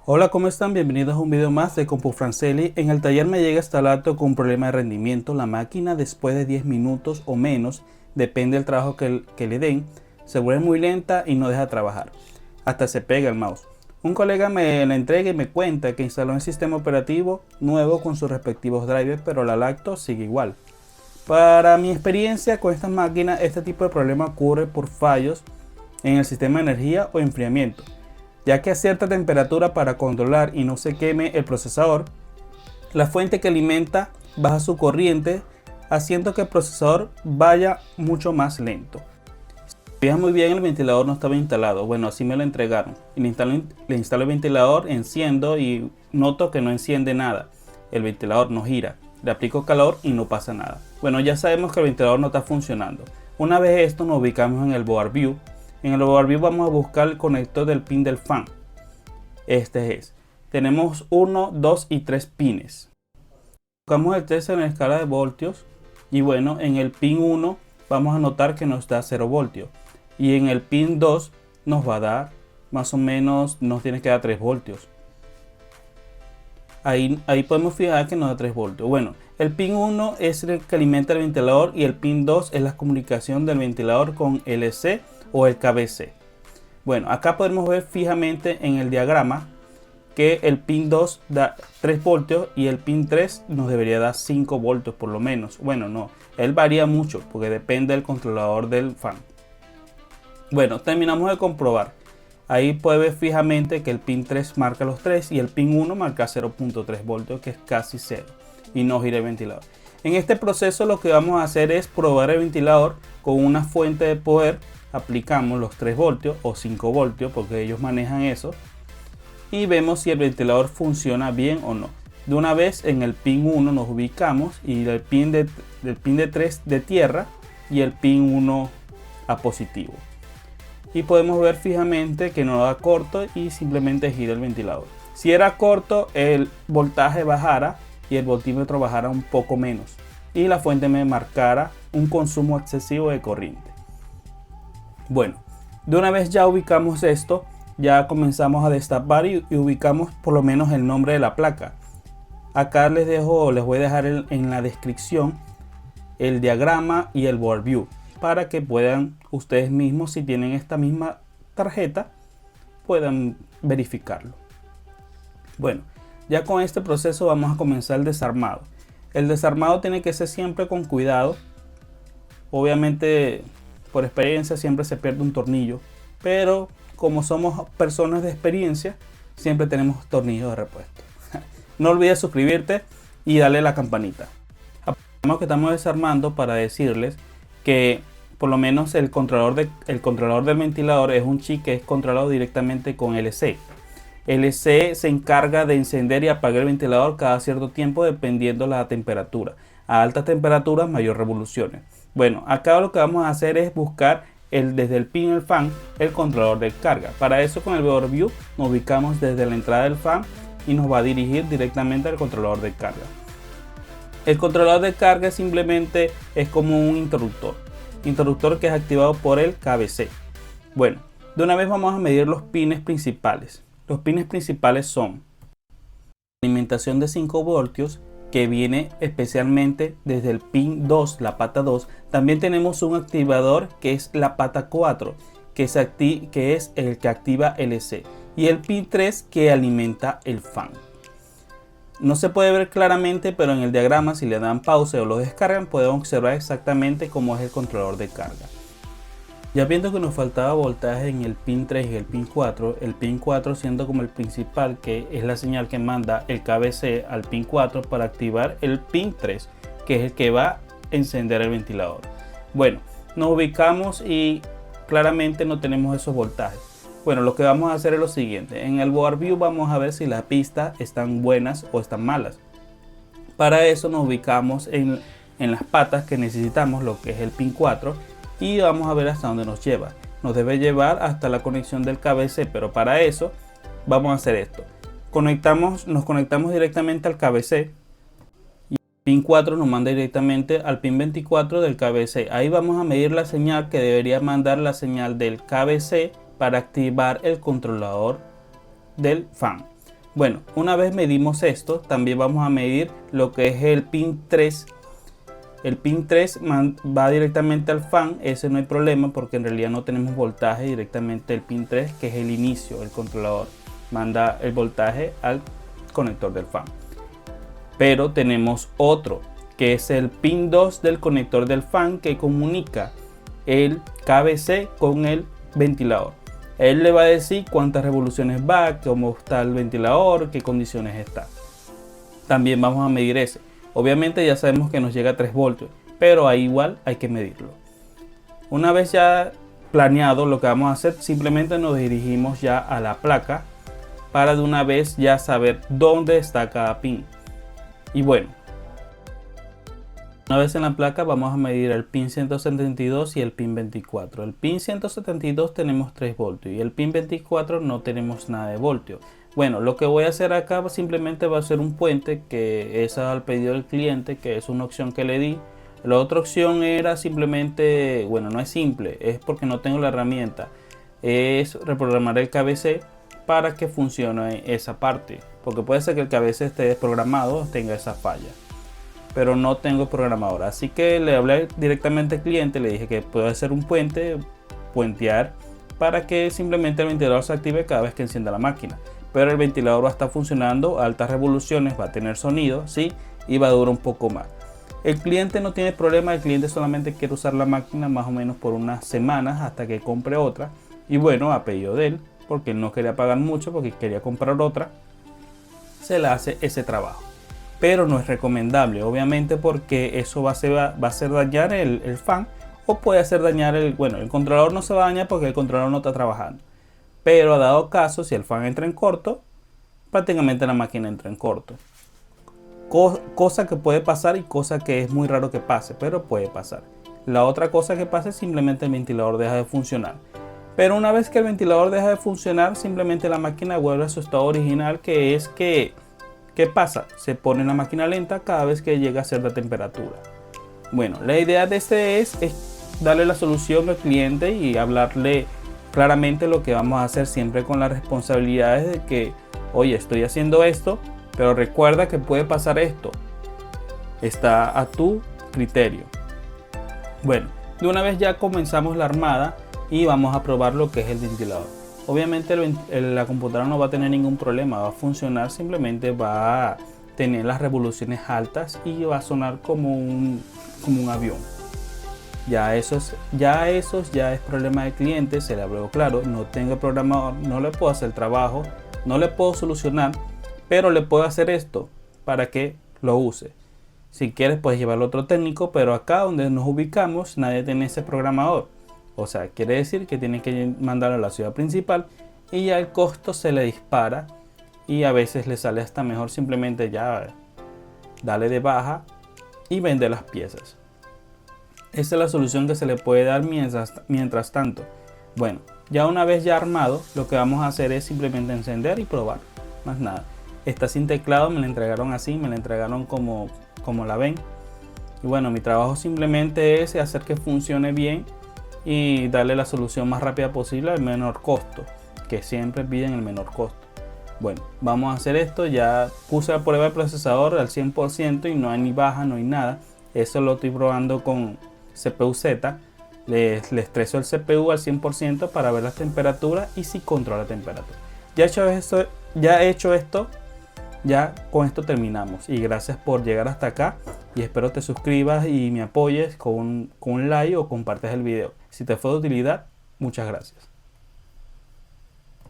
Hola, ¿cómo están? Bienvenidos a un video más de CompuFranceli. En el taller me llega este laptop con un problema de rendimiento. La máquina después de 10 minutos o menos, depende del trabajo que le den, se vuelve muy lenta y no deja trabajar. Hasta se pega el mouse. Un colega me la entrega y me cuenta que instaló un sistema operativo nuevo con sus respectivos drivers, pero la laptop sigue igual. Para mi experiencia con estas máquinas, este tipo de problema ocurre por fallos en el sistema de energía o enfriamiento, ya que a cierta temperatura para controlar y no se queme el procesador, la fuente que alimenta baja su corriente, haciendo que el procesador vaya mucho más lento. Fija muy bien, el ventilador no estaba instalado. Bueno, así me lo entregaron. Y le instalo el ventilador, enciendo y noto que no enciende nada. El ventilador no gira. Le aplico calor y no pasa nada. Bueno, ya sabemos que el ventilador no está funcionando. Una vez esto, nos ubicamos en el Board View. En el overview vamos a buscar el conector del pin del fan. Este es. Tenemos 1, 2 y 3 pines. Buscamos el 3 en la escala de voltios. Y bueno, en el pin 1 vamos a notar que nos da 0 voltios. Y en el pin 2 nos va a dar más o menos, nos tiene que dar 3 voltios. Ahí podemos fijar que nos da 3 voltios. Bueno, el pin 1 es el que alimenta el ventilador y el pin 2 es la comunicación del ventilador con LC o el KBC. Bueno, acá podemos ver fijamente en el diagrama que el pin 2 da 3 voltios y el pin 3 nos debería dar 5 voltios por lo menos. Bueno, no, él varía mucho porque depende del controlador del fan. Bueno, terminamos de comprobar. Ahí puede ver fijamente que el pin 3 marca los 3 y el pin 1 marca 0.3 voltios, que es casi 0, y no gira el ventilador. En este proceso lo que vamos a hacer es probar el ventilador con una fuente de poder. Aplicamos los 3 voltios o 5 voltios porque ellos manejan eso y vemos si el ventilador funciona bien o no. De una vez en el pin 1 nos ubicamos y del pin de 3 de tierra y el pin 1 a positivo. Y podemos ver fijamente que no da corto y simplemente gira el ventilador. Si era corto, el voltaje bajara y el voltímetro bajara un poco menos y la fuente me marcara un consumo excesivo de corriente. Bueno, de una vez ya ubicamos esto, ya comenzamos a destapar y ubicamos por lo menos el nombre de la placa. Acá les voy a dejar en la descripción el diagrama y el board view para que puedan ustedes mismos, si tienen esta misma tarjeta, puedan verificarlo. Bueno, ya con este proceso vamos a comenzar el desarmado. El desarmado tiene que ser siempre con cuidado. Obviamente, por experiencia siempre se pierde un tornillo, pero como somos personas de experiencia, siempre tenemos tornillos de repuesto. No olvides suscribirte y darle la campanita. Aprovechamos que estamos desarmando para decirles que por lo menos el controlador del ventilador es un chip que es controlado directamente con LC. LC se encarga de encender y apagar el ventilador cada cierto tiempo dependiendo la temperatura. A altas temperaturas, mayor revoluciones. Bueno, acá lo que vamos a hacer es buscar desde el pin del fan el controlador de carga. Para eso con el overview nos ubicamos desde la entrada del fan y nos va a dirigir directamente al controlador de carga. El controlador de carga simplemente es como un interruptor que es activado por el KBC. Bueno, de una vez vamos a medir los pines principales. Los pines principales son alimentación de 5 voltios que viene especialmente desde el pin 2, la pata 2. También tenemos un activador que es la pata 4, que es el que activa LC. Y el pin 3 que alimenta el fan. No se puede ver claramente, pero en el diagrama, si le dan pausa o lo descargan, podemos observar exactamente cómo es el controlador de carga. Ya viendo que nos faltaba voltaje en el pin 3 y el pin 4 siendo como el principal, que es la señal que manda el KBC al pin 4 para activar el pin 3, que es el que va a encender el ventilador. Bueno, nos ubicamos y claramente no tenemos esos voltajes. Bueno, lo que vamos a hacer es lo siguiente. En el board view vamos a ver si las pistas están buenas o están malas. Para eso nos ubicamos en las patas que necesitamos, lo que es el pin 4. Y vamos a ver hasta dónde nos lleva. Nos debe llevar hasta la conexión del KBC, pero para eso vamos a hacer esto. Nos conectamos directamente al KBC y el pin 4 nos manda directamente al pin 24 del KBC. Ahí vamos a medir la señal que debería mandar la señal del KBC para activar el controlador del fan. Bueno, una vez medimos esto, también vamos a medir lo que es el pin 3. El pin 3 va directamente al fan, ese no hay problema porque en realidad no tenemos voltaje directamente del pin 3, que es el inicio, el controlador. Manda el voltaje al conector del fan. Pero tenemos otro, que es el pin 2 del conector del fan, que comunica el KBC con el ventilador. Él le va a decir cuántas revoluciones va, cómo está el ventilador, qué condiciones está. También vamos a medir ese. Obviamente ya sabemos que nos llega a 3 voltios, pero ahí igual hay que medirlo. Una vez ya planeado lo que vamos a hacer, simplemente nos dirigimos ya a la placa para de una vez ya saber dónde está cada pin. Y bueno, una vez en la placa vamos a medir el pin 172 y el pin 24. El pin 172 tenemos 3 voltios y el pin 24 no tenemos nada de voltio. Bueno, lo que voy a hacer acá simplemente va a ser un puente, que es al pedido del cliente, que es una opción que le di. La otra opción era simplemente, bueno, no es simple, es porque no tengo la herramienta, es reprogramar el KBC para que funcione esa parte, porque puede ser que el KBC esté desprogramado, tenga esa falla, pero no tengo programador. Así que le hablé directamente al cliente, le dije que puedo hacer un puentear para que simplemente el ventilador se active cada vez que encienda la máquina. Pero el ventilador va a estar funcionando a altas revoluciones, va a tener sonido, ¿sí? Y va a durar un poco más. El cliente no tiene problema, el cliente solamente quiere usar la máquina más o menos por unas semanas hasta que compre otra. Y bueno, a pedido de él, porque él no quería pagar mucho, porque quería comprar otra, se le hace ese trabajo. Pero no es recomendable, obviamente, porque eso va a hacer dañar el fan, o puede hacer dañar el controlador. No se va a dañar porque el controlador no está trabajando. Pero dado caso, si el fan entra en corto, prácticamente la máquina entra en corto. Cosa que puede pasar y cosa que es muy raro que pase, pero puede pasar. La otra cosa que pasa es simplemente el ventilador deja de funcionar. Pero una vez que el ventilador deja de funcionar, simplemente la máquina vuelve a su estado original, que es que, ¿qué pasa? Se pone la máquina lenta cada vez que llega a cierta temperatura. Bueno, la idea de este es darle la solución al cliente y hablarle claramente lo que vamos a hacer, siempre con las responsabilidades de que, oye, estoy haciendo esto, pero recuerda que puede pasar esto. Está a tu criterio. Bueno, de una vez ya comenzamos la armada y vamos a probar lo que es el ventilador. Obviamente la computadora no va a tener ningún problema, va a funcionar, simplemente va a tener las revoluciones altas y va a sonar como un avión. Ya eso es problema del cliente, se le habló claro, no tengo programador, no le puedo hacer el trabajo, no le puedo solucionar, pero le puedo hacer esto para que lo use. Si quieres puedes llevarlo a otro técnico, pero acá donde nos ubicamos nadie tiene ese programador. O sea, quiere decir que tiene que mandarlo a la ciudad principal y ya el costo se le dispara y a veces le sale hasta mejor simplemente ya darle de baja y vender las piezas. Esa es la solución que se le puede dar mientras tanto. Bueno, ya una vez ya armado, lo que vamos a hacer es simplemente encender y probar. Más nada. Está sin teclado, me la entregaron así, me la entregaron como la ven. Y bueno, mi trabajo simplemente es hacer que funcione bien y darle la solución más rápida posible al menor costo, que siempre piden el menor costo. Bueno, vamos a hacer esto. Ya puse a prueba el procesador al 100% y no hay ni baja, no hay nada. Eso lo estoy probando con CPU-Z. Le estreso el CPU al 100% para ver las temperaturas y si controla la temperatura. Ya he hecho esto, ya con esto terminamos. Y gracias por llegar hasta acá. Y espero te suscribas y me apoyes con un like o compartes el video. Si te fue de utilidad, muchas gracias.